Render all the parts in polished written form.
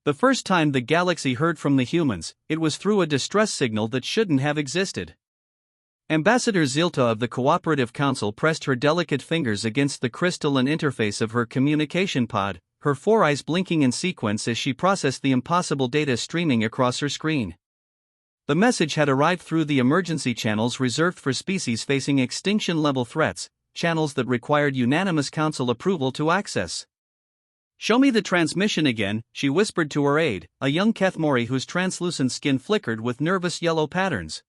The first time the galaxy heard from the humans, it was through a distress signal that shouldn't have existed. Ambassador Zilta of the Cooperative Council pressed her delicate fingers against the crystalline interface of her communication pod, her four eyes blinking in sequence as she processed the impossible data streaming across her screen. The message had arrived through the emergency channels reserved for species facing extinction-level threats, channels that required unanimous council approval to access. "Show me the transmission again," she whispered to her aide, a young Kethmori whose translucent skin flickered with nervous yellow patterns.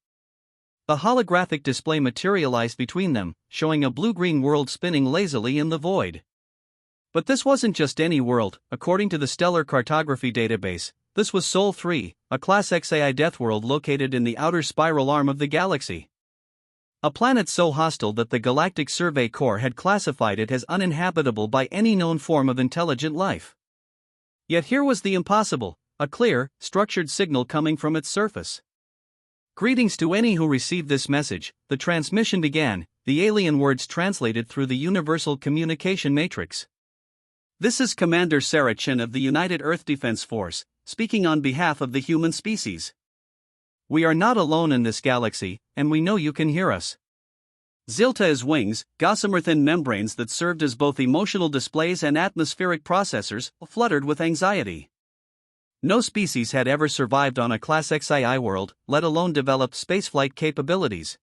A holographic display materialized between them, showing a blue-green world spinning lazily in the void. But this wasn't just any world. According to the Stellar Cartography database, this was Sol 3, a Class XAI deathworld located in the outer spiral arm of the galaxy. A planet so hostile that the Galactic Survey Corps had classified it as uninhabitable by any known form of intelligent life. Yet here was the impossible, a clear, structured signal coming from its surface. "Greetings to any who received this message," the transmission began, the alien words translated through the universal communication matrix. "This is Commander Sarah Chen of the United Earth Defense Force, speaking on behalf of the human species. We are not alone in this galaxy, and we know you can hear us." Zilta's wings, gossamer-thin membranes that served as both emotional displays and atmospheric processors, fluttered with anxiety. No species had ever survived on a Class XAI world, let alone developed spaceflight capabilities.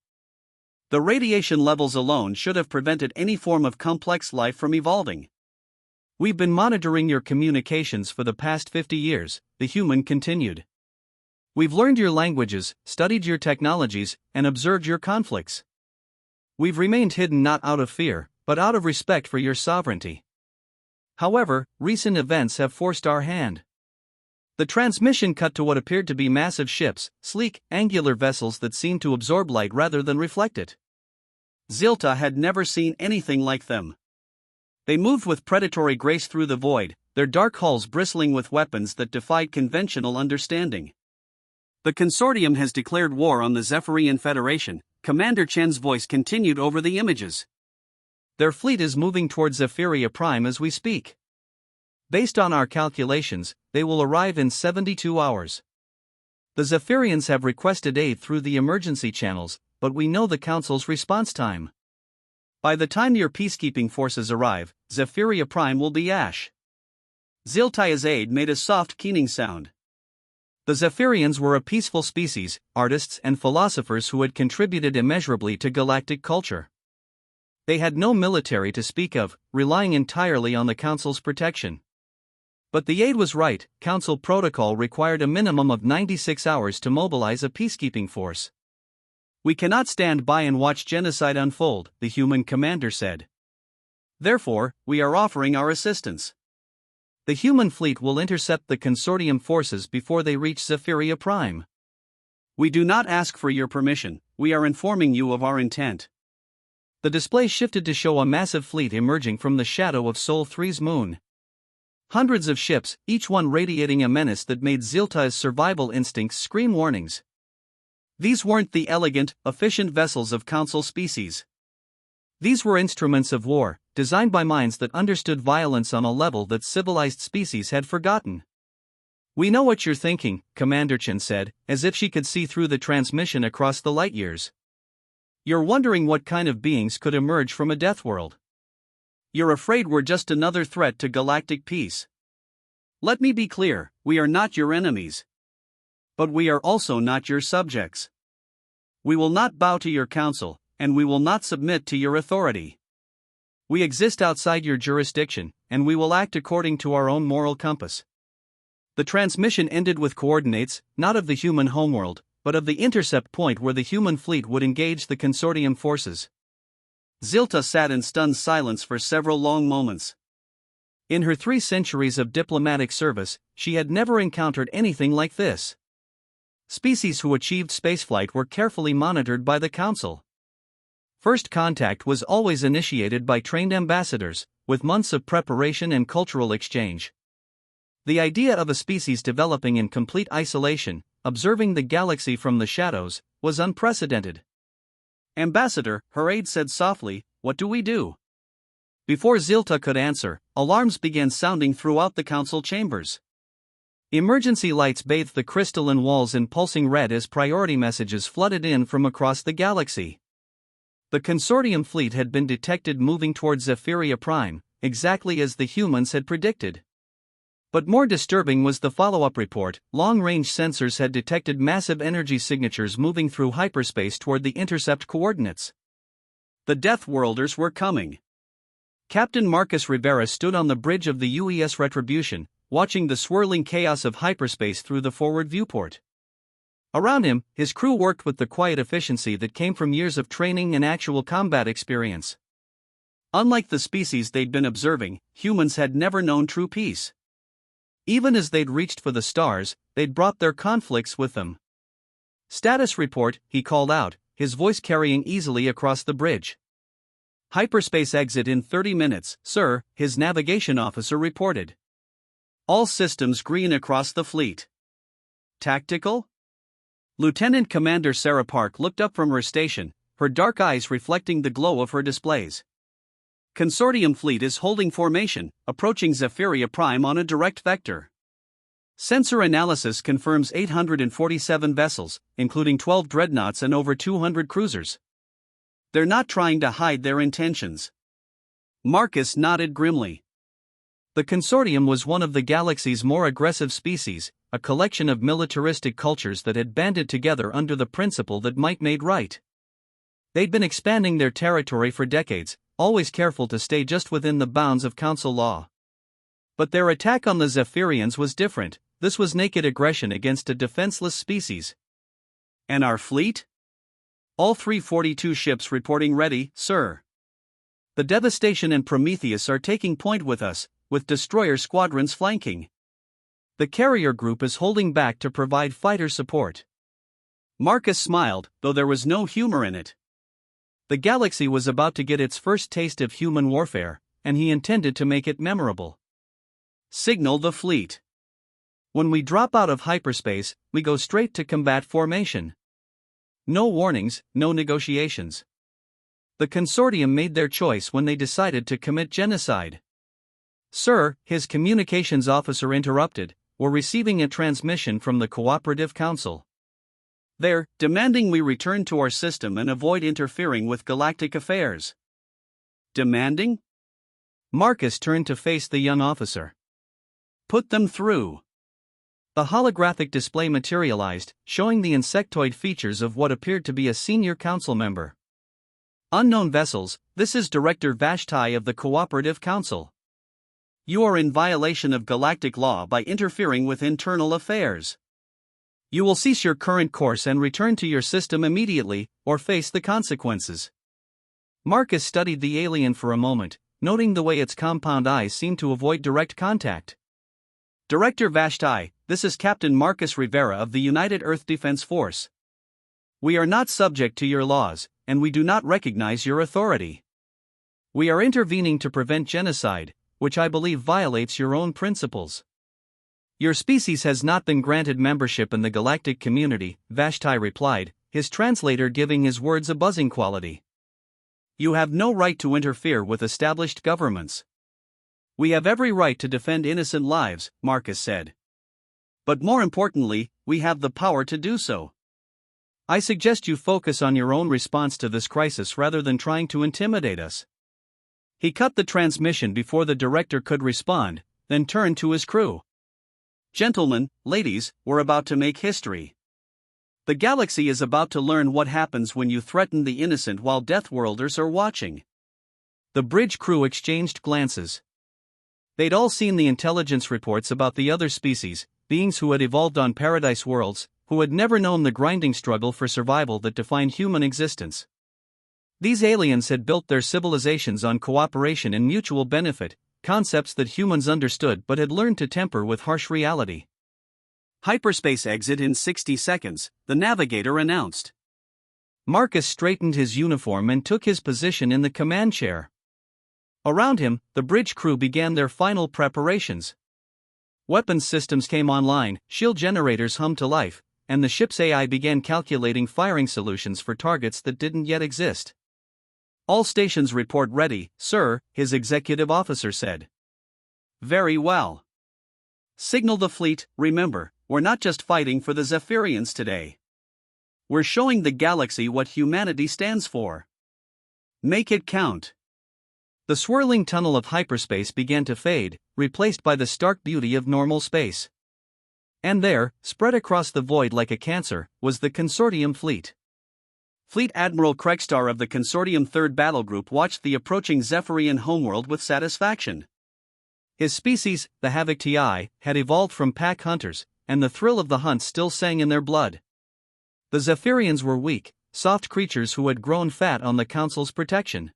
The radiation levels alone should have prevented any form of complex life from evolving. "We've been monitoring your communications for the past 50 years, the human continued. "We've learned your languages, studied your technologies, and observed your conflicts. We've remained hidden not out of fear, but out of respect for your sovereignty. However, recent events have forced our hand." The transmission cut to what appeared to be massive ships, sleek, angular vessels that seemed to absorb light rather than reflect it. Zilta had never seen anything like them. They moved with predatory grace through the void, their dark hulls bristling with weapons that defied conventional understanding. "The Consortium has declared war on the Zephyrian Federation," Commander Chen's voice continued over the images. "Their fleet is moving towards Zephyria Prime as we speak. Based on our calculations, they will arrive in 72 hours. The Zephyrians have requested aid through the emergency channels, but we know the Council's response time. By the time your peacekeeping forces arrive, Zephyria Prime will be ash." Zilta's aide made a soft keening sound. The Zephyrians were a peaceful species, artists and philosophers who had contributed immeasurably to galactic culture. They had no military to speak of, relying entirely on the Council's protection. But the aide was right, Council protocol required a minimum of 96 hours to mobilize a peacekeeping force. "We cannot stand by and watch genocide unfold," the human commander said. "Therefore, we are offering our assistance. The human fleet will intercept the Consortium forces before they reach Zephyria Prime. We do not ask for your permission, we are informing you of our intent." The display shifted to show a massive fleet emerging from the shadow of Sol 3's moon. Hundreds of ships, each one radiating a menace that made Zilta's survival instincts scream warnings. These weren't the elegant, efficient vessels of Council species. These were instruments of war, designed by minds that understood violence on a level that civilized species had forgotten. "We know what you're thinking," Commander Chen said, as if she could see through the transmission across the light years. "You're wondering what kind of beings could emerge from a death world. You're afraid we're just another threat to galactic peace. Let me be clear, we are not your enemies. But we are also not your subjects. We will not bow to your council, and we will not submit to your authority. We exist outside your jurisdiction, and we will act according to our own moral compass." The transmission ended with coordinates, not of the human homeworld, but of the intercept point where the human fleet would engage the Consortium forces. Zilta sat in stunned silence for several long moments. In her 3 centuries of diplomatic service, she had never encountered anything like this. Species who achieved spaceflight were carefully monitored by the Council. First contact was always initiated by trained ambassadors, with months of preparation and cultural exchange. The idea of a species developing in complete isolation, observing the galaxy from the shadows, was unprecedented. "Ambassador," her aide said softly, "what do we do?" Before Zilta could answer, alarms began sounding throughout the council chambers. Emergency lights bathed the crystalline walls in pulsing red as priority messages flooded in from across the galaxy. The consortium fleet had been detected moving towards Zephyria Prime, exactly as the humans had predicted. But more disturbing was the follow-up report. Long-range sensors had detected massive energy signatures moving through hyperspace toward the intercept coordinates. The Deathworlders were coming. Captain Marcus Rivera stood on the bridge of the UES Retribution, watching the swirling chaos of hyperspace through the forward viewport. Around him, his crew worked with the quiet efficiency that came from years of training and actual combat experience. Unlike the species they'd been observing, humans had never known true peace. Even as they'd reached for the stars, they'd brought their conflicts with them. "Status report," he called out, his voice carrying easily across the bridge. "Hyperspace exit in 30 minutes, sir," his navigation officer reported. "All systems green across the fleet." "Tactical?" Lieutenant Commander Sarah Park looked up from her station, her dark eyes reflecting the glow of her displays. "Consortium fleet is holding formation, approaching Zephyria Prime on a direct vector. Sensor analysis confirms 847 vessels, including 12 dreadnoughts and over 200 cruisers. They're not trying to hide their intentions." Marcus nodded grimly. The consortium was one of the galaxy's more aggressive species, a collection of militaristic cultures that had banded together under the principle that might made right. They'd been expanding their territory for decades, always careful to stay just within the bounds of council law. But their attack on the Zephyrians was different. This was naked aggression against a defenseless species. "And our fleet?" "All 342 ships reporting ready, sir. The Devastation and Prometheus are taking point with us, with destroyer squadrons flanking. The carrier group is holding back to provide fighter support." Marcus smiled, though there was no humor in it. The galaxy was about to get its first taste of human warfare, and he intended to make it memorable. "Signal the fleet. When we drop out of hyperspace, we go straight to combat formation. No warnings, no negotiations." The consortium made their choice when they decided to commit genocide. "Sir," his communications officer interrupted, "we're receiving a transmission from the Cooperative Council. They're demanding we return to our system and avoid interfering with galactic affairs." "Demanding?" Marcus turned to face the young officer. "Put them through." The holographic display materialized, showing the insectoid features of what appeared to be a senior council member. "Unknown vessels, this is Director Vashti of the Cooperative Council. You are in violation of galactic law by interfering with internal affairs. You will cease your current course and return to your system immediately, or face the consequences." Marcus studied the alien for a moment, noting the way its compound eyes seemed to avoid direct contact. "Director Vashti, this is Captain Marcus Rivera of the United Earth Defense Force. We are not subject to your laws, and we do not recognize your authority. We are intervening to prevent genocide, which I believe violates your own principles. Your species has not been granted membership in the galactic community," Vashti replied, his translator giving his words a buzzing quality. "You have no right to interfere with established governments." "We have every right to defend innocent lives," Marcus said. "But more importantly, we have the power to do so. I suggest you focus on your own response to this crisis rather than trying to intimidate us." He cut the transmission before the director could respond, then turned to his crew. "Gentlemen, ladies, we're about to make history. The galaxy is about to learn what happens when you threaten the innocent while Deathworlders are watching." The bridge crew exchanged glances. They'd all seen the intelligence reports about the other species, beings who had evolved on paradise worlds, who had never known the grinding struggle for survival that defined human existence. These aliens had built their civilizations on cooperation and mutual benefit, concepts that humans understood but had learned to temper with harsh reality. "Hyperspace exit in 60 seconds, the navigator announced. Marcus straightened his uniform and took his position in the command chair. Around him, the bridge crew began their final preparations. Weapons systems came online, shield generators hummed to life, and the ship's AI began calculating firing solutions for targets that didn't yet exist. "All stations report ready, sir," his executive officer said. "Very well. Signal the fleet, remember, we're not just fighting for the Zephyrians today. We're showing the galaxy what humanity stands for. Make it count. The swirling tunnel of hyperspace began to fade, replaced by the stark beauty of normal space. And there, spread across the void like a cancer, was the Consortium fleet. Fleet Admiral Kregstar of the Consortium 3rd Battle Group watched the approaching Zephyrian homeworld with satisfaction. His species, the Havoc TI, had evolved from pack hunters, and the thrill of the hunt still sang in their blood. The Zephyrians were weak, soft creatures who had grown fat on the Council's protection.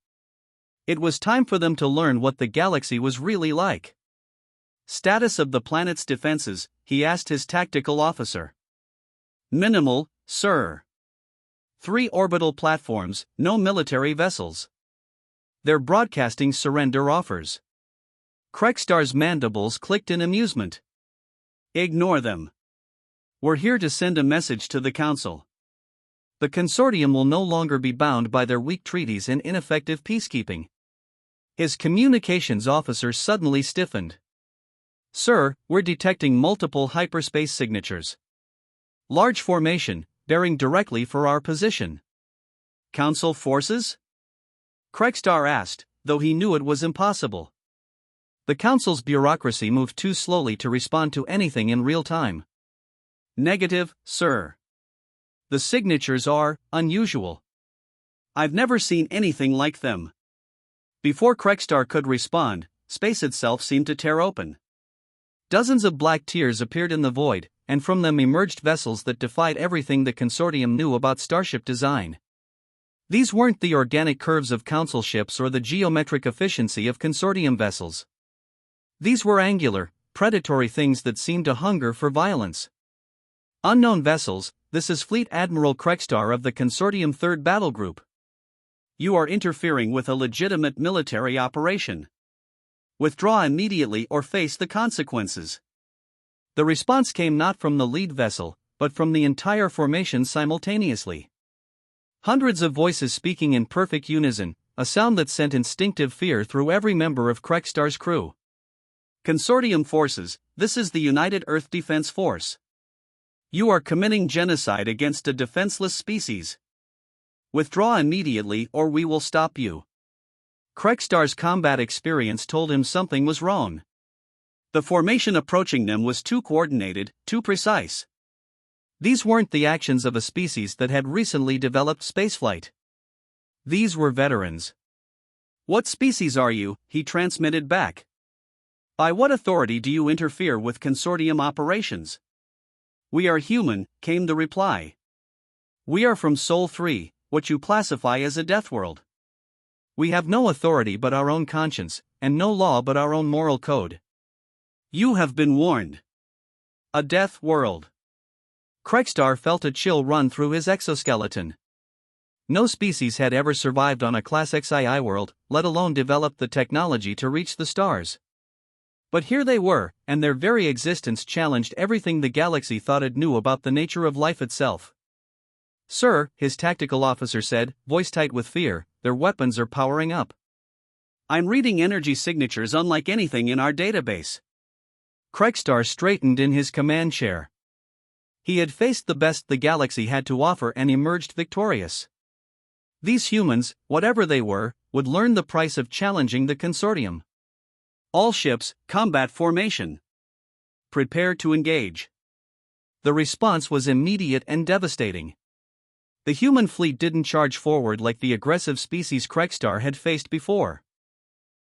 It was time for them to learn what the galaxy was really like. Status of the planet's defenses, he asked his tactical officer. Minimal, sir. 3 orbital platforms, no military vessels. They're broadcasting surrender offers. Kregstar's mandibles clicked in amusement. Ignore them. We're here to send a message to the Council. The Consortium will no longer be bound by their weak treaties and ineffective peacekeeping. His communications officer suddenly stiffened. Sir, we're detecting multiple hyperspace signatures. Large formation, bearing directly for our position. Council forces? Kregstar asked, though he knew it was impossible. The Council's bureaucracy moved too slowly to respond to anything in real time. Negative, sir. The signatures are unusual. I've never seen anything like them. Before Kregstar could respond, space itself seemed to tear open. Dozens of black tears appeared in the void, and from them emerged vessels that defied everything the Consortium knew about starship design. These weren't the organic curves of Council ships or the geometric efficiency of Consortium vessels. These were angular, predatory things that seemed to hunger for violence. Unknown vessels, this is Fleet Admiral Kregstar of the Consortium 3rd Battle Group. You are interfering with a legitimate military operation. Withdraw immediately or face the consequences. The response came not from the lead vessel, but from the entire formation simultaneously. Hundreds of voices speaking in perfect unison, a sound that sent instinctive fear through every member of Kregstar's crew. Consortium forces, this is the United Earth Defense Force. You are committing genocide against a defenseless species. Withdraw immediately or we will stop you. Kregstar's combat experience told him something was wrong. The formation approaching them was too coordinated, too precise. These weren't the actions of a species that had recently developed spaceflight. These were veterans. What species are you? He transmitted back. By what authority do you interfere with Consortium operations? We are human, came the reply. We are from Sol 3, what you classify as a death world. We have no authority but our own conscience, and no law but our own moral code. You have been warned. A death world. Kregstar felt a chill run through his exoskeleton. No species had ever survived on a Class XII world, let alone developed the technology to reach the stars. But here they were, and their very existence challenged everything the galaxy thought it knew about the nature of life itself. Sir, his tactical officer said, voice tight with fear, their weapons are powering up. I'm reading energy signatures unlike anything in our database. Kregstar straightened in his command chair. He had faced the best the galaxy had to offer and emerged victorious. These humans, whatever they were, would learn the price of challenging the Consortium. All ships, combat formation. Prepare to engage. The response was immediate and devastating. The human fleet didn't charge forward like the aggressive species Kregstar had faced before.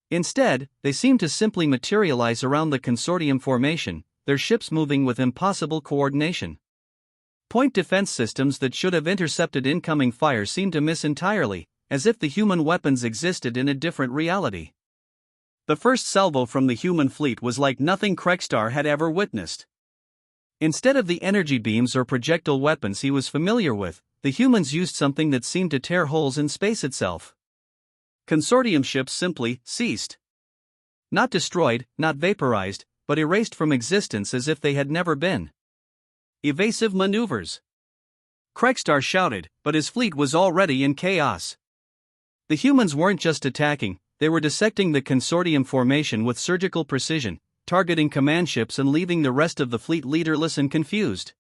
Instead, they seemed to simply materialize around the Consortium formation, their ships moving with impossible coordination. Point defense systems that should have intercepted incoming fire seemed to miss entirely, as if the human weapons existed in a different reality. The first salvo from the human fleet was like nothing Kregstar had ever witnessed. Instead of the energy beams or projectile weapons he was familiar with, the humans used something that seemed to tear holes in space itself. Consortium ships simply ceased. Not destroyed, not vaporized, but erased from existence as if they had never been. Evasive maneuvers. Kregstar shouted, but his fleet was already in chaos. The humans weren't just attacking, they were dissecting the Consortium formation with surgical precision, targeting command ships and leaving the rest of the fleet leaderless and confused.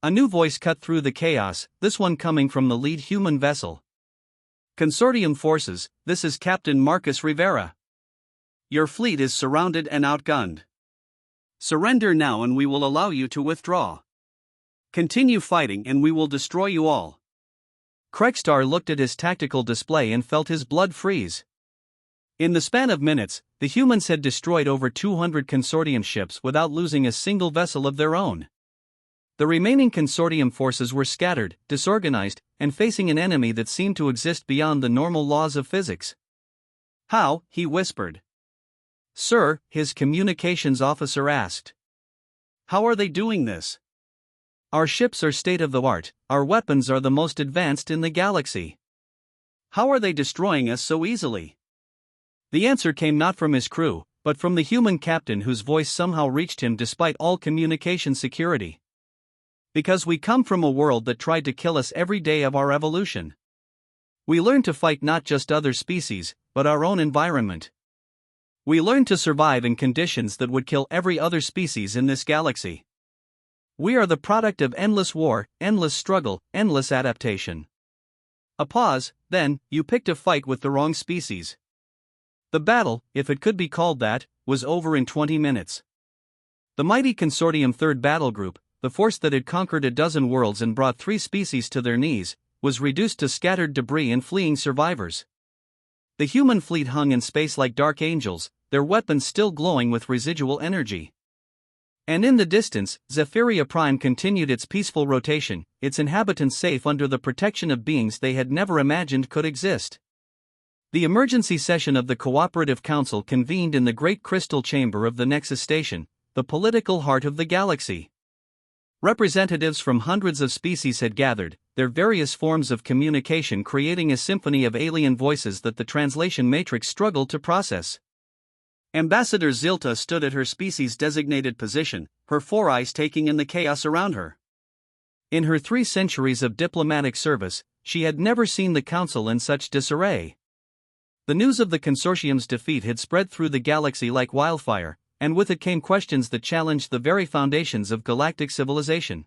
A new voice cut through the chaos, this one coming from the lead human vessel. Consortium forces, this is Captain Marcus Rivera. Your fleet is surrounded and outgunned. Surrender now and we will allow you to withdraw. Continue fighting and we will destroy you all. Kregstar looked at his tactical display and felt his blood freeze. In the span of minutes, the humans had destroyed over 200 consortium ships without losing a single vessel of their own. The remaining consortium forces were scattered, disorganized, and facing an enemy that seemed to exist beyond the normal laws of physics. How? He whispered. Sir, his communications officer asked. How are they doing this? Our ships are state-of-the-art, our weapons are the most advanced in the galaxy. How are they destroying us so easily? The answer came not from his crew, but from the human captain whose voice somehow reached him despite all communication security. Because we come from a world that tried to kill us every day of our evolution. We learned to fight not just other species, but our own environment. We learned to survive in conditions that would kill every other species in this galaxy. We are the product of endless war, endless struggle, endless adaptation. A pause, then, you picked a fight with the wrong species. The battle, if it could be called that, was over in 20 minutes. The mighty Consortium 3rd Battle Group, the force that had conquered a dozen worlds and brought 3 species to their knees, was reduced to scattered debris and fleeing survivors. The human fleet hung in space like dark angels, their weapons still glowing with residual energy. And in the distance, Zephyria Prime continued its peaceful rotation, its inhabitants safe under the protection of beings they had never imagined could exist. The emergency session of the Cooperative Council convened in the Great Crystal Chamber of the Nexus Station, the political heart of the galaxy. Representatives from hundreds of species had gathered, their various forms of communication creating a symphony of alien voices that the translation matrix struggled to process. Ambassador Zilta stood at her species-designated position, her 4 eyes taking in the chaos around her. In her 3 centuries of diplomatic service, she had never seen the Council in such disarray. The news of the consortium's defeat had spread through the galaxy like wildfire, and with it came questions that challenged the very foundations of galactic civilization.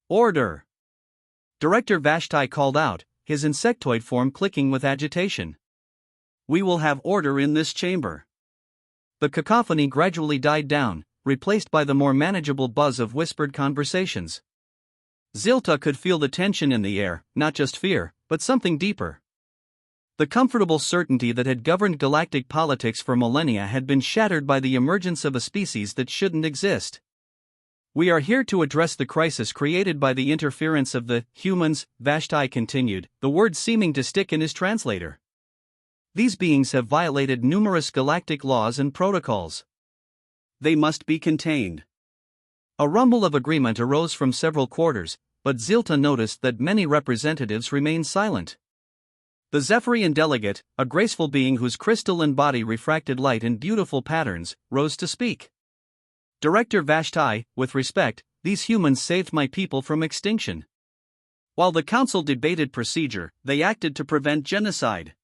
Order! Director Vashti called out, his insectoid form clicking with agitation. We will have order in this chamber. The cacophony gradually died down, replaced by the more manageable buzz of whispered conversations. Zilta could feel the tension in the air, not just fear, but something deeper. The comfortable certainty that had governed galactic politics for millennia had been shattered by the emergence of a species that shouldn't exist. We are here to address the crisis created by the interference of the humans, Vashti continued, the word seeming to stick in his translator. These beings have violated numerous galactic laws and protocols. They must be contained. A rumble of agreement arose from several quarters, but Zilta noticed that many representatives remained silent. The Zephyrian delegate, a graceful being whose crystalline body refracted light in beautiful patterns, rose to speak. Director Vashti, with respect, these humans saved my people from extinction. While the council debated procedure, they acted to prevent genocide.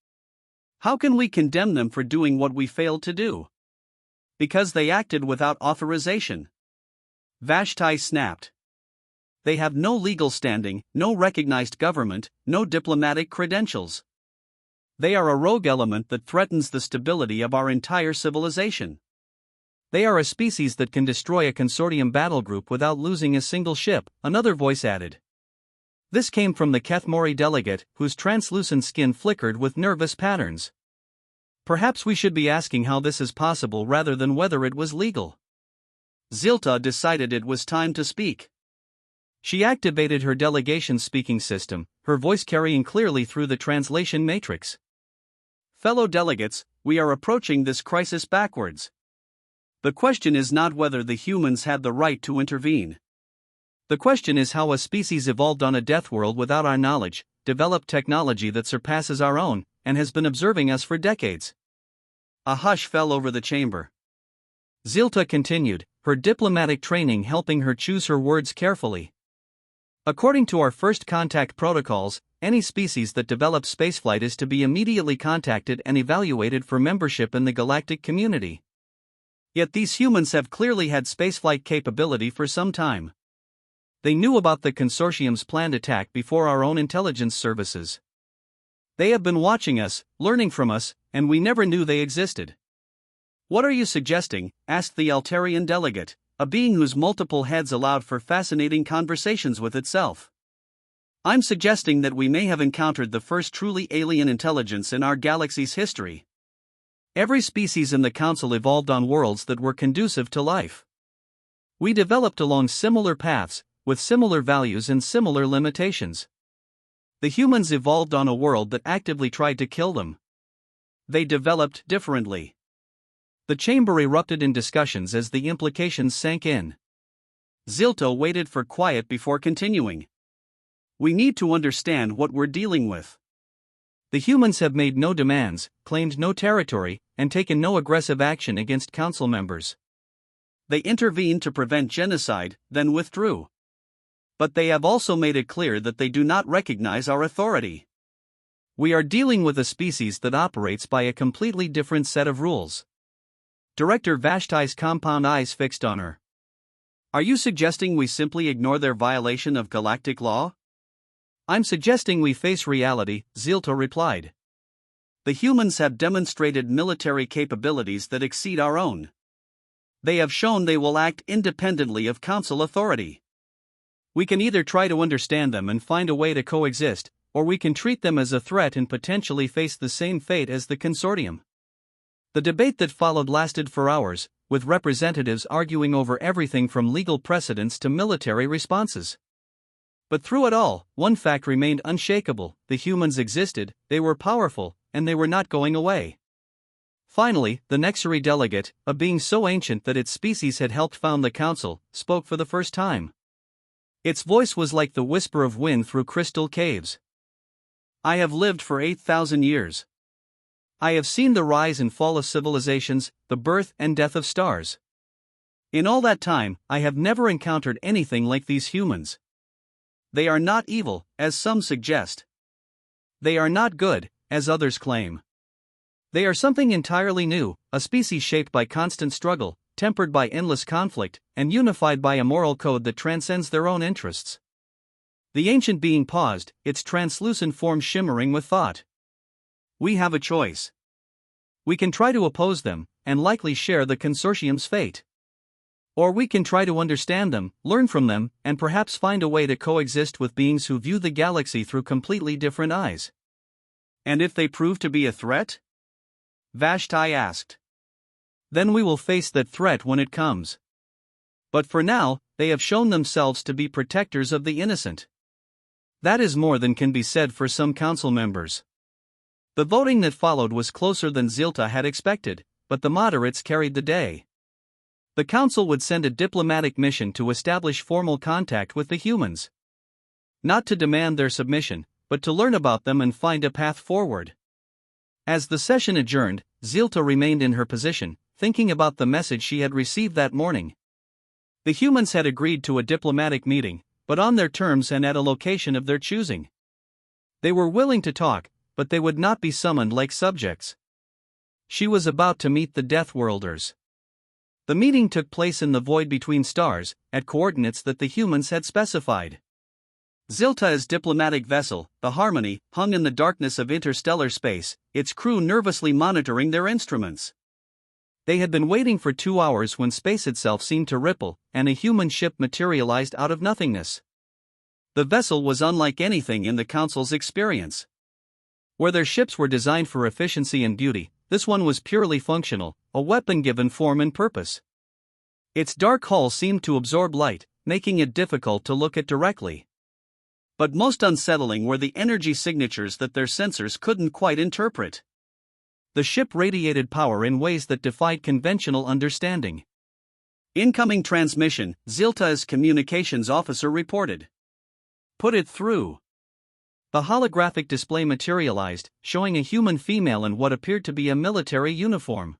How can we condemn them for doing what we failed to do? Because they acted without authorization. Vashti snapped. They have no legal standing, no recognized government, no diplomatic credentials. They are a rogue element that threatens the stability of our entire civilization. They are a species that can destroy a consortium battle group without losing a single ship, another voice added. This came from the Kethmori delegate, whose translucent skin flickered with nervous patterns. Perhaps we should be asking how this is possible rather than whether it was legal. Zilta decided it was time to speak. She activated her delegation's speaking system, her voice carrying clearly through the translation matrix. Fellow delegates, we are approaching this crisis backwards. The question is not whether the humans had the right to intervene. The question is how a species evolved on a death world without our knowledge, developed technology that surpasses our own, and has been observing us for decades. A hush fell over the chamber. Zilta continued, her diplomatic training helping her choose her words carefully. According to our first contact protocols, any species that develops spaceflight is to be immediately contacted and evaluated for membership in the galactic community. Yet these humans have clearly had spaceflight capability for some time. They knew about the consortium's planned attack before our own intelligence services. They have been watching us, learning from us, and we never knew they existed. What are you suggesting? Asked the Altarian delegate, a being whose multiple heads allowed for fascinating conversations with itself. I'm suggesting that we may have encountered the first truly alien intelligence in our galaxy's history. Every species in the Council evolved on worlds that were conducive to life. We developed along similar paths, with similar values and similar limitations. The humans evolved on a world that actively tried to kill them. They developed differently. The chamber erupted in discussions as the implications sank in. Zilta waited for quiet before continuing. We need to understand what we're dealing with. The humans have made no demands, claimed no territory, and taken no aggressive action against council members. They intervened to prevent genocide, then withdrew. But they have also made it clear that they do not recognize our authority. We are dealing with a species that operates by a completely different set of rules. Director Vashti's compound eyes fixed on her. Are you suggesting we simply ignore their violation of galactic law? I'm suggesting we face reality, Zilta replied. The humans have demonstrated military capabilities that exceed our own. They have shown they will act independently of council authority. We can either try to understand them and find a way to coexist, or we can treat them as a threat and potentially face the same fate as the consortium. The debate that followed lasted for hours, with representatives arguing over everything from legal precedents to military responses. But through it all, one fact remained unshakable: the humans existed, they were powerful, and they were not going away. Finally, the Nexari delegate, a being so ancient that its species had helped found the council, spoke for the first time. Its voice was like the whisper of wind through crystal caves. I have lived for 8,000 years. I have seen the rise and fall of civilizations, the birth and death of stars. In all that time, I have never encountered anything like these humans. They are not evil, as some suggest. They are not good, as others claim. They are something entirely new, a species shaped by constant struggle, tempered by endless conflict, and unified by a moral code that transcends their own interests. The ancient being paused, its translucent form shimmering with thought. We have a choice. We can try to oppose them, and likely share the consortium's fate. Or we can try to understand them, learn from them, and perhaps find a way to coexist with beings who view the galaxy through completely different eyes. And if they prove to be a threat? Vashti asked. Then we will face that threat when it comes. But for now, they have shown themselves to be protectors of the innocent. That is more than can be said for some council members. The voting that followed was closer than Zilta had expected, but the moderates carried the day. The council would send a diplomatic mission to establish formal contact with the humans. Not to demand their submission, but to learn about them and find a path forward. As the session adjourned, Zilta remained in her position, thinking about the message she had received that morning. The humans had agreed to a diplomatic meeting, but on their terms and at a location of their choosing. They were willing to talk, but they would not be summoned like subjects. She was about to meet the Deathworlders. The meeting took place in the void between stars, at coordinates that the humans had specified. Zilta's diplomatic vessel, the Harmony, hung in the darkness of interstellar space, its crew nervously monitoring their instruments. They had been waiting for 2 hours when space itself seemed to ripple, and a human ship materialized out of nothingness. The vessel was unlike anything in the Council's experience. Where their ships were designed for efficiency and beauty, this one was purely functional, a weapon given form and purpose. Its dark hull seemed to absorb light, making it difficult to look at directly. But most unsettling were the energy signatures that their sensors couldn't quite interpret. The ship radiated power in ways that defied conventional understanding. Incoming transmission, Zilta's communications officer reported. Put it through. The holographic display materialized, showing a human female in what appeared to be a military uniform.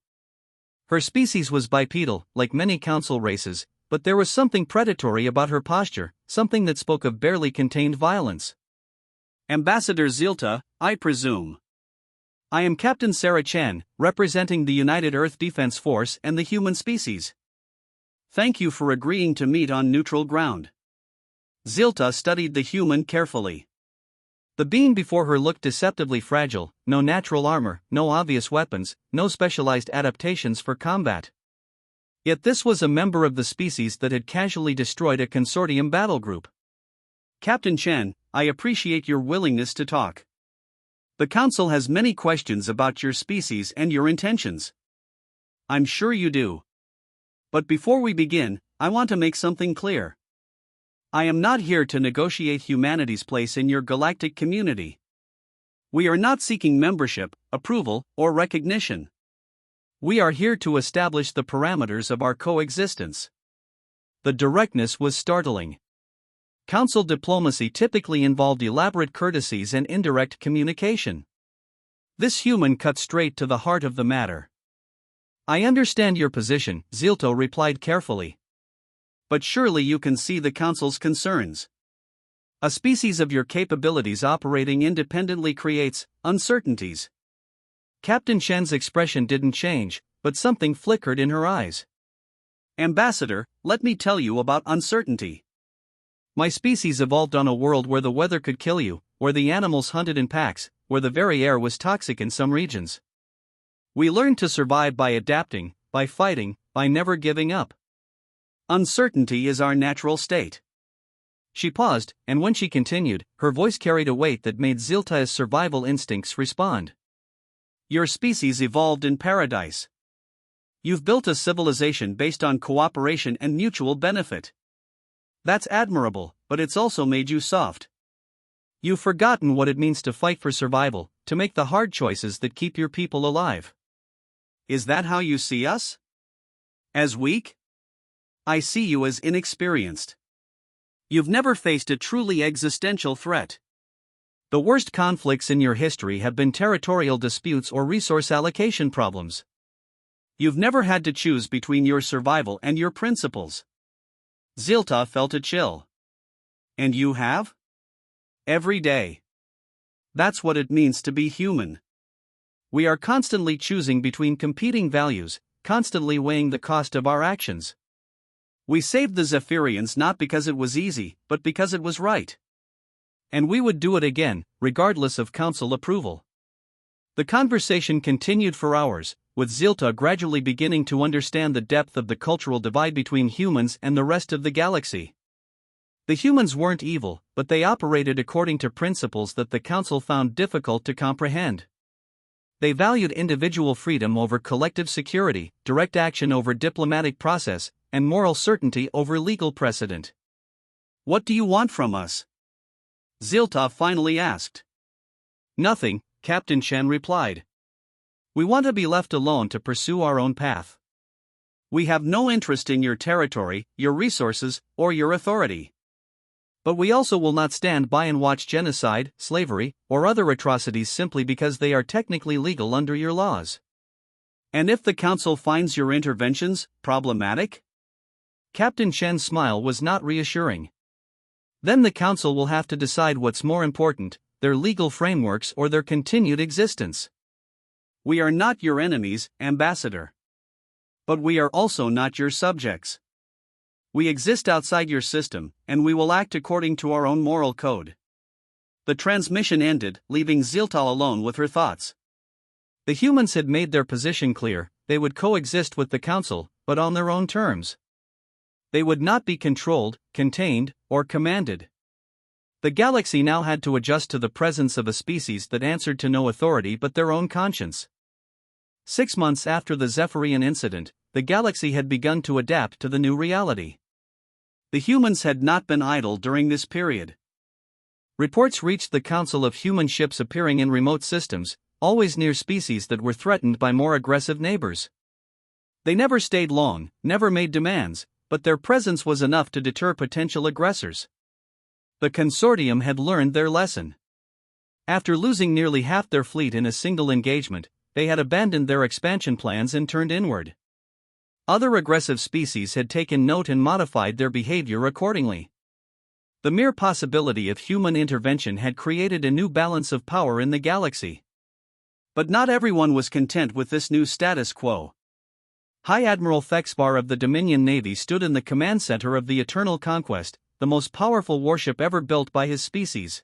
Her species was bipedal, like many council races, but there was something predatory about her posture, something that spoke of barely contained violence. Ambassador Zilta, I presume. I am Captain Sarah Chen, representing the United Earth Defense Force and the human species. Thank you for agreeing to meet on neutral ground. Zilta studied the human carefully. The being before her looked deceptively fragile, no natural armor, no obvious weapons, no specialized adaptations for combat. Yet this was a member of the species that had casually destroyed a consortium battle group. Captain Chen, I appreciate your willingness to talk. The Council has many questions about your species and your intentions. I'm sure you do. But before we begin, I want to make something clear. I am not here to negotiate humanity's place in your galactic community. We are not seeking membership, approval, or recognition. We are here to establish the parameters of our coexistence. The directness was startling. Council diplomacy typically involved elaborate courtesies and indirect communication. This human cut straight to the heart of the matter. I understand your position, Zilto replied carefully. But surely you can see the Council's concerns. A species of your capabilities operating independently creates uncertainties. Captain Chen's expression didn't change, but something flickered in her eyes. Ambassador, let me tell you about uncertainty. My species evolved on a world where the weather could kill you, where the animals hunted in packs, where the very air was toxic in some regions. We learned to survive by adapting, by fighting, by never giving up. Uncertainty is our natural state. She paused, and when she continued, her voice carried a weight that made Zilta's survival instincts respond. Your species evolved in paradise. You've built a civilization based on cooperation and mutual benefit. That's admirable, but it's also made you soft. You've forgotten what it means to fight for survival, to make the hard choices that keep your people alive. Is that how you see us? As weak? I see you as inexperienced. You've never faced a truly existential threat. The worst conflicts in your history have been territorial disputes or resource allocation problems. You've never had to choose between your survival and your principles. Zilta felt a chill. And you have? Every day. That's what it means to be human. We are constantly choosing between competing values, constantly weighing the cost of our actions. We saved the Zephyrians not because it was easy, but because it was right. And we would do it again, regardless of Council approval. The conversation continued for hours, with Zilta gradually beginning to understand the depth of the cultural divide between humans and the rest of the galaxy. The humans weren't evil, but they operated according to principles that the Council found difficult to comprehend. They valued individual freedom over collective security, direct action over diplomatic process, and moral certainty over legal precedent. What do you want from us? Zilta finally asked. Nothing, Captain Chen replied. We want to be left alone to pursue our own path. We have no interest in your territory, your resources, or your authority. But we also will not stand by and watch genocide, slavery, or other atrocities simply because they are technically legal under your laws. And if the Council finds your interventions problematic? Captain Chen's smile was not reassuring. Then the Council will have to decide what's more important, their legal frameworks or their continued existence. We are not your enemies, Ambassador. But we are also not your subjects. We exist outside your system, and we will act according to our own moral code. The transmission ended, leaving Zilta alone with her thoughts. The humans had made their position clear, they would coexist with the Council, but on their own terms. They would not be controlled, contained, or commanded. The galaxy now had to adjust to the presence of a species that answered to no authority but their own conscience. 6 months after the Zephyrian incident, the galaxy had begun to adapt to the new reality. The humans had not been idle during this period. Reports reached the Council of human ships appearing in remote systems, always near species that were threatened by more aggressive neighbors. They never stayed long, never made demands, but their presence was enough to deter potential aggressors. The consortium had learned their lesson. After losing nearly half their fleet in a single engagement, they had abandoned their expansion plans and turned inward. Other aggressive species had taken note and modified their behavior accordingly. The mere possibility of human intervention had created a new balance of power in the galaxy. But not everyone was content with this new status quo. High Admiral Thexvar of the Dominion Navy stood in the command center of the Eternal Conquest, the most powerful warship ever built by his species.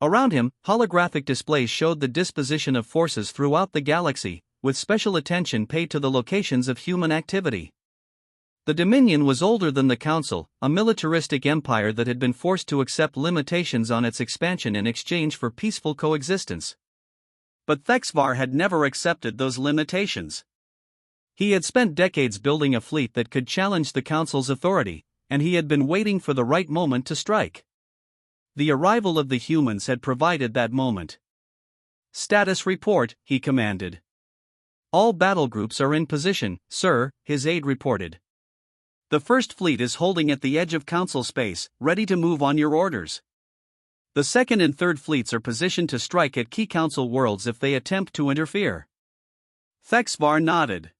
Around him, holographic displays showed the disposition of forces throughout the galaxy, with special attention paid to the locations of human activity. The Dominion was older than the Council, a militaristic empire that had been forced to accept limitations on its expansion in exchange for peaceful coexistence. But Thexvar had never accepted those limitations. He had spent decades building a fleet that could challenge the Council's authority, and he had been waiting for the right moment to strike. The arrival of the humans had provided that moment. "Status report," he commanded. "All battle groups are in position, sir," his aide reported. "The first fleet is holding at the edge of Council space, ready to move on your orders. The second and third fleets are positioned to strike at key Council worlds if they attempt to interfere." Thexvar nodded.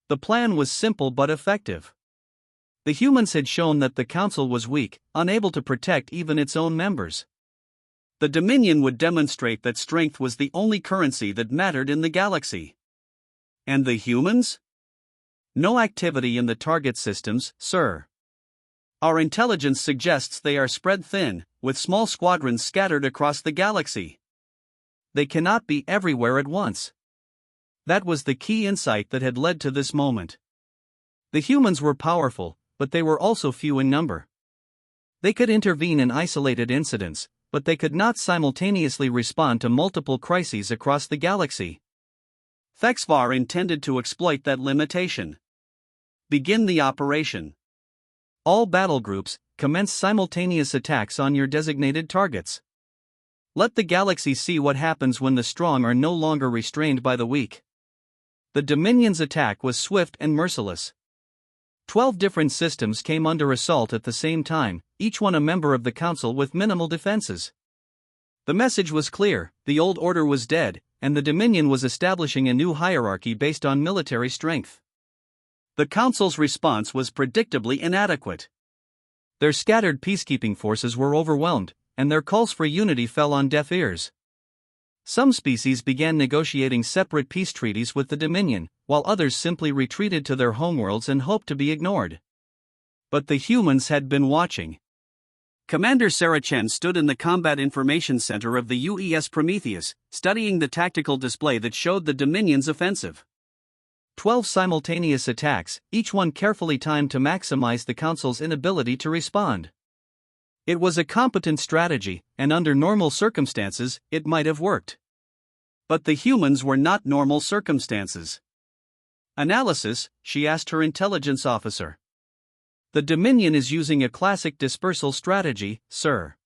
The plan was simple but effective. The humans had shown that the Council was weak, unable to protect even its own members. The Dominion would demonstrate that strength was the only currency that mattered in the galaxy. And the humans? "No activity in the target systems, sir. Our intelligence suggests they are spread thin, with small squadrons scattered across the galaxy. They cannot be everywhere at once." That was the key insight that had led to this moment. The humans were powerful, but they were also few in number. They could intervene in isolated incidents, but they could not simultaneously respond to multiple crises across the galaxy. Thexvar intended to exploit that limitation. "Begin the operation. All battle groups, commence simultaneous attacks on your designated targets. Let the galaxy see what happens when the strong are no longer restrained by the weak." The Dominion's attack was swift and merciless. 12 different systems came under assault at the same time, each one a member of the Council with minimal defenses. The message was clear: the old order was dead, and the Dominion was establishing a new hierarchy based on military strength. The Council's response was predictably inadequate. Their scattered peacekeeping forces were overwhelmed, and their calls for unity fell on deaf ears. Some species began negotiating separate peace treaties with the Dominion, while others simply retreated to their homeworlds and hoped to be ignored. But the humans had been watching. Commander Sarah Chen stood in the Combat Information Center of the UES Prometheus, studying the tactical display that showed the Dominion's offensive. 12 simultaneous attacks, each one carefully timed to maximize the Council's inability to respond. It was a competent strategy, and under normal circumstances, it might have worked. But the humans were not normal circumstances. "Analysis," she asked her intelligence officer. "The Dominion is using a classic dispersal strategy, sir.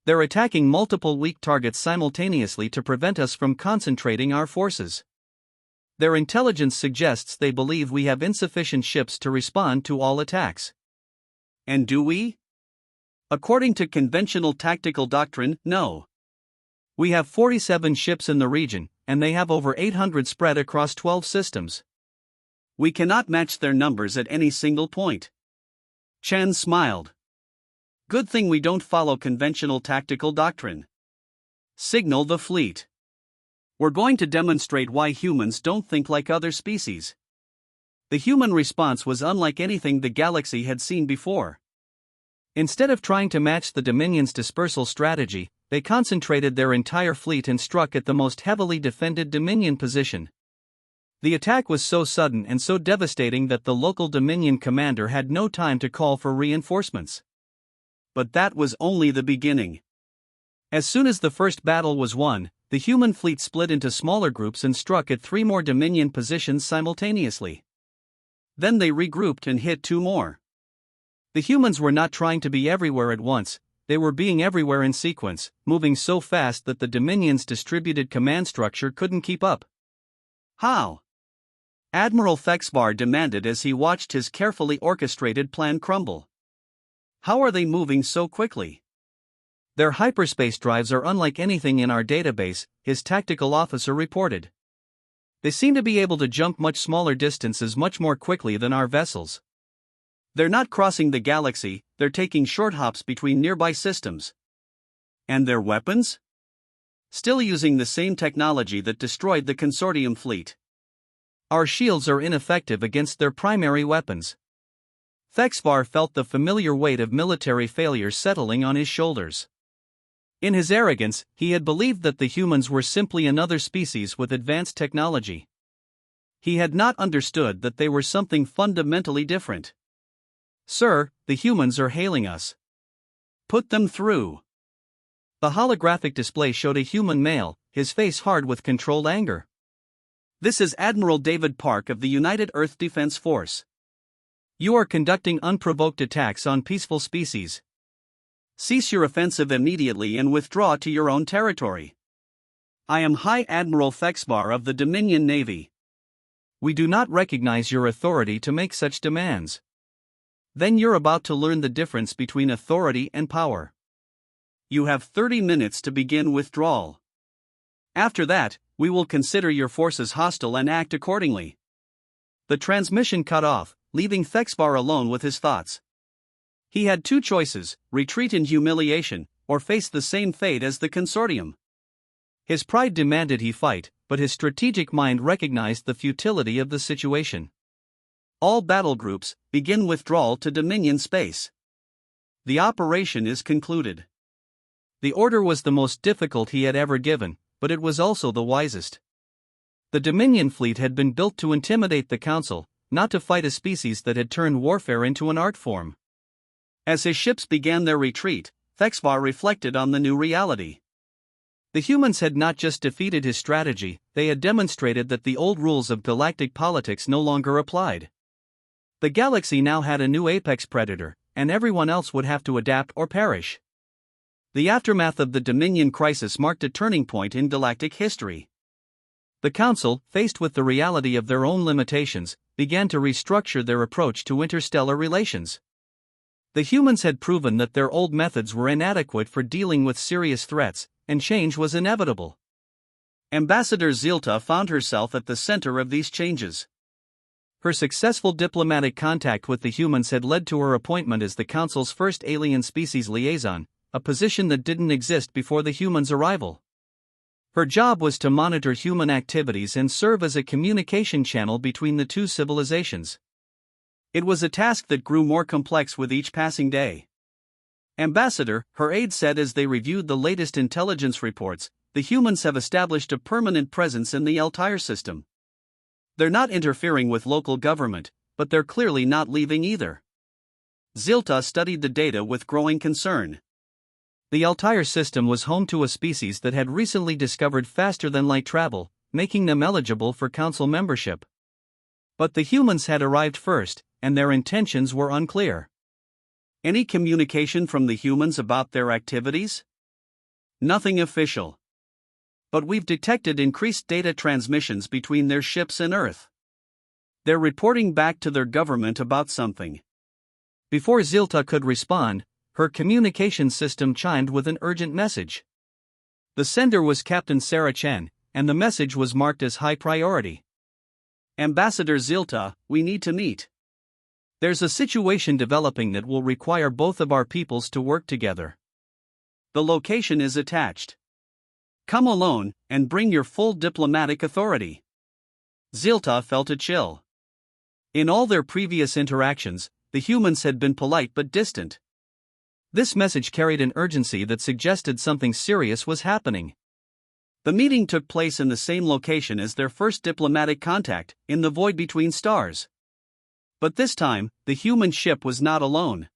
They're attacking multiple weak targets simultaneously to prevent us from concentrating our forces. Their intelligence suggests they believe we have insufficient ships to respond to all attacks." "And do we?" "According to conventional tactical doctrine, no. We have 47 ships in the region, and they have over 800 spread across 12 systems. We cannot match their numbers at any single point." Chen smiled. "Good thing we don't follow conventional tactical doctrine. Signal the fleet. We're going to demonstrate why humans don't think like other species." The human response was unlike anything the galaxy had seen before. Instead of trying to match the Dominion's dispersal strategy, they concentrated their entire fleet and struck at the most heavily defended Dominion position. The attack was so sudden and so devastating that the local Dominion commander had no time to call for reinforcements. But that was only the beginning. As soon as the first battle was won, the human fleet split into smaller groups and struck at 3 more Dominion positions simultaneously. Then they regrouped and hit 2 more. The humans were not trying to be everywhere at once, they were being everywhere in sequence, moving so fast that the Dominion's distributed command structure couldn't keep up. "How?" Admiral Thexvar demanded as he watched his carefully orchestrated plan crumble. "How are they moving so quickly?" "Their hyperspace drives are unlike anything in our database," his tactical officer reported. "They seem to be able to jump much smaller distances much more quickly than our vessels. They're not crossing the galaxy, they're taking short hops between nearby systems." "And their weapons?" Still using the same technology that destroyed the consortium fleet. Our shields are ineffective against their primary weapons. Thexvar felt the familiar weight of military failure settling on his shoulders. In his arrogance, he had believed that the humans were simply another species with advanced technology. He had not understood that they were something fundamentally different. "Sir, the humans are hailing us. Put them through." The holographic display showed a human male, his face hard with controlled anger. "This is Admiral David Park of the United Earth Defense Force. You are conducting unprovoked attacks on peaceful species. Cease your offensive immediately and withdraw to your own territory. I am High Admiral Thexvar of the Dominion Navy. We do not recognize your authority to make such demands." Then you're about to learn the difference between authority and power. You have 30 minutes to begin withdrawal. After that, we will consider your forces hostile and act accordingly. The transmission cut off, leaving Thexvar alone with his thoughts. He had two choices: retreat in humiliation, or face the same fate as the consortium. His pride demanded he fight, but his strategic mind recognized the futility of the situation. All battle groups, begin withdrawal to Dominion space. The operation is concluded. The order was the most difficult he had ever given, but it was also the wisest. The Dominion fleet had been built to intimidate the Council, not to fight a species that had turned warfare into an art form. As his ships began their retreat, Thexvar reflected on the new reality. The humans had not just defeated his strategy, they had demonstrated that the old rules of galactic politics no longer applied. The galaxy now had a new apex predator, and everyone else would have to adapt or perish. The aftermath of the Dominion crisis marked a turning point in galactic history. The Council, faced with the reality of their own limitations, began to restructure their approach to interstellar relations. The humans had proven that their old methods were inadequate for dealing with serious threats, and change was inevitable. Ambassador Zilta found herself at the center of these changes. Her successful diplomatic contact with the humans had led to her appointment as the Council's first alien species liaison, a position that didn't exist before the humans' arrival. Her job was to monitor human activities and serve as a communication channel between the two civilizations. It was a task that grew more complex with each passing day. "Ambassador," her aide said as they reviewed the latest intelligence reports, "the humans have established a permanent presence in the Altair system. They're not interfering with local government, but they're clearly not leaving either." Zilta studied the data with growing concern. The Altair system was home to a species that had recently discovered faster-than-light travel, making them eligible for Council membership. But the humans had arrived first, and their intentions were unclear. Any communication from the humans about their activities? Nothing official. But we've detected increased data transmissions between their ships and Earth. They're reporting back to their government about something. Before Zilta could respond, her communication system chimed with an urgent message. The sender was Captain Sarah Chen, and the message was marked as high priority. "Ambassador Zilta, we need to meet. There's a situation developing that will require both of our peoples to work together. The location is attached. Come alone, and bring your full diplomatic authority." Zilta felt a chill. In all their previous interactions, the humans had been polite but distant. This message carried an urgency that suggested something serious was happening. The meeting took place in the same location as their first diplomatic contact, in the void between stars. But this time, the human ship was not alone.